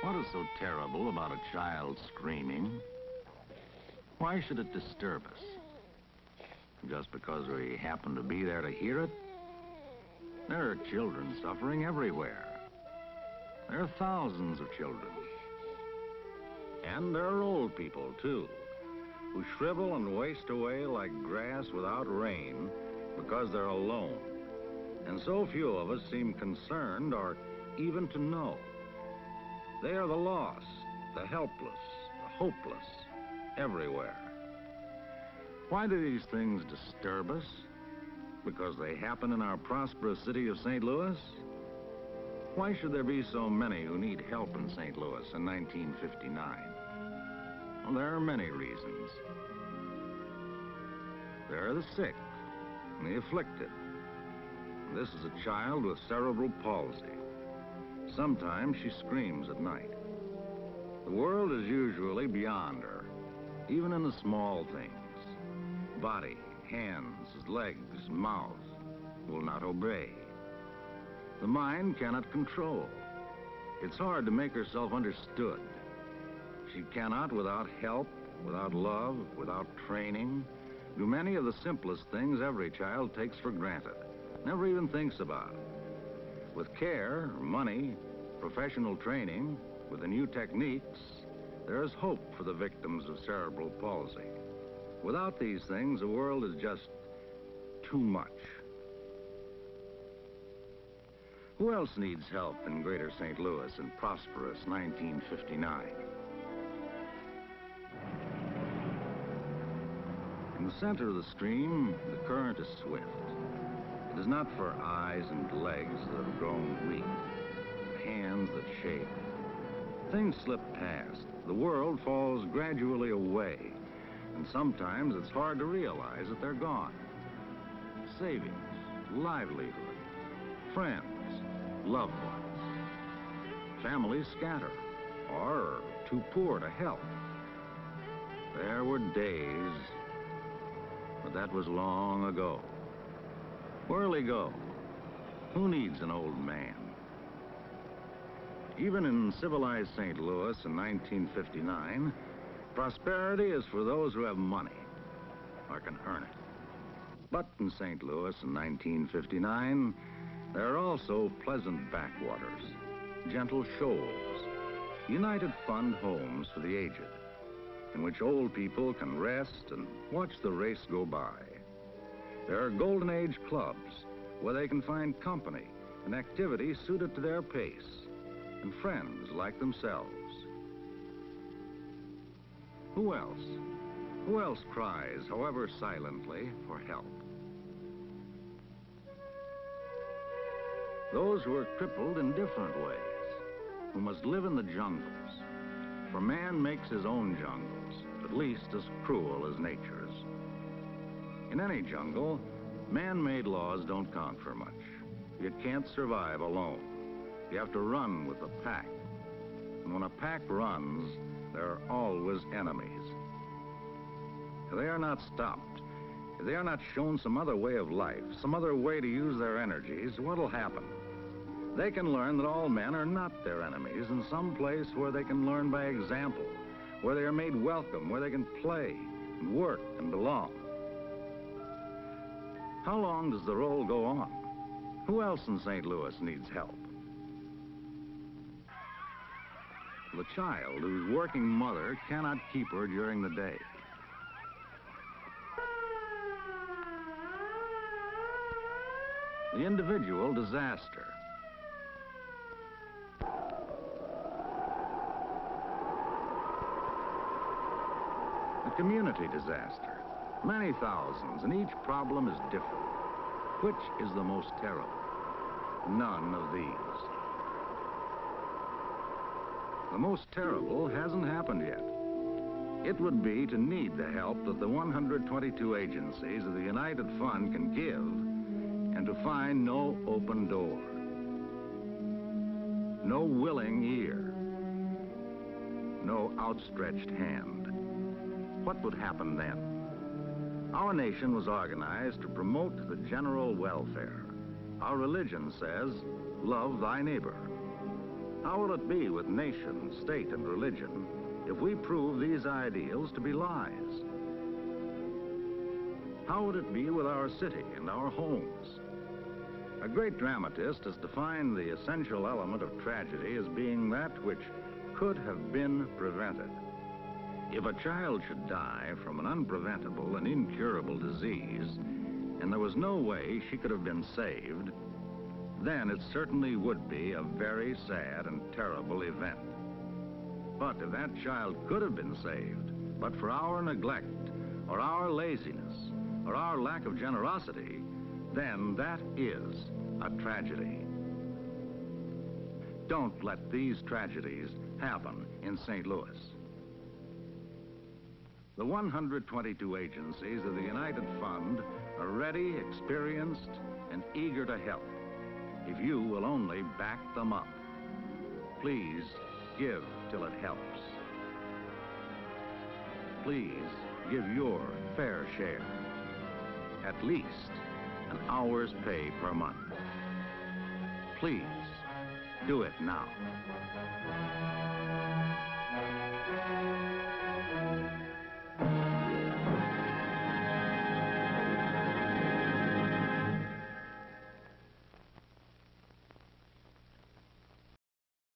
What is so terrible about a child screaming? Why should it disturb us? Just because we happen to be there to hear it? There are children suffering everywhere. There are thousands of children. And there are old people, too, who shrivel and waste away like grass without rain because they're alone. And so few of us seem concerned or even to know. They are the lost, the helpless, the hopeless, everywhere. Why do these things disturb us? Because they happen in our prosperous city of St. Louis? Why should there be so many who need help in St. Louis in 1959? Well, there are many reasons. There are the sick and the afflicted. This is a child with cerebral palsy. Sometimes she screams at night. The world is usually beyond her, even in the small things. Body, hands, legs, mouth will not obey. The mind cannot control. It's hard to make herself understood. She cannot, without help, without love, without training, do many of the simplest things every child takes for granted, never even thinks about. With care, money, professional training, with the new techniques, there is hope for the victims of cerebral palsy. Without these things, the world is just too much. Who else needs help in Greater St. Louis in prosperous 1959? In the center of the stream, the current is swift. It is not for eyes and legs that have grown weak, and hands that shake. Things slip past. The world falls gradually away, and sometimes it's hard to realize that they're gone. Savings, livelihood, friends, loved ones. Families scatter, or are too poor to help. There were days, but that was long ago. Where'll he go? Who needs an old man? Even in civilized St. Louis in 1959, prosperity is for those who have money or can earn it. But in St. Louis in 1959, there are also pleasant backwaters, gentle shoals, United Fund homes for the aged, in which old people can rest and watch the race go by. There are Golden Age clubs where they can find company and activities suited to their pace, and friends like themselves. Who else? Who else cries, however silently, for help? Those who are crippled in different ways, who must live in the jungles. For man makes his own jungles, at least as cruel as nature's. In any jungle, man-made laws don't count for much. You can't survive alone. You have to run with the pack. And when a pack runs, there are always enemies. If they are not stopped, if they are not shown some other way of life, some other way to use their energies, what'll happen? They can learn that all men are not their enemies in some place where they can learn by example, where they are made welcome, where they can play and work and belong. How long does the roll go on? Who else in St. Louis needs help? The child whose working mother cannot keep her during the day. The individual disaster. The community disaster. Many thousands, and each problem is different. Which is the most terrible? None of these. The most terrible hasn't happened yet. It would be to need the help that the 122 agencies of the United Fund can give, and to find no open door, no willing ear, no outstretched hand. What would happen then? Our nation was organized to promote the general welfare. Our religion says, love thy neighbor. How will it be with nation, state, and religion if we prove these ideals to be lies? How would it be with our city and our homes? A great dramatist has defined the essential element of tragedy as being that which could have been prevented. If a child should die from an unpreventable and incurable disease, and there was no way she could have been saved, then it certainly would be a very sad and terrible event. But if that child could have been saved, but for our neglect, or our laziness, or our lack of generosity, then that is a tragedy. Don't let these tragedies happen in St. Louis. The 122 agencies of the United Fund are ready, experienced, and eager to help, if you will only back them up. Please give till it helps. Please give your fair share, at least an hour's pay per month. Please do it now.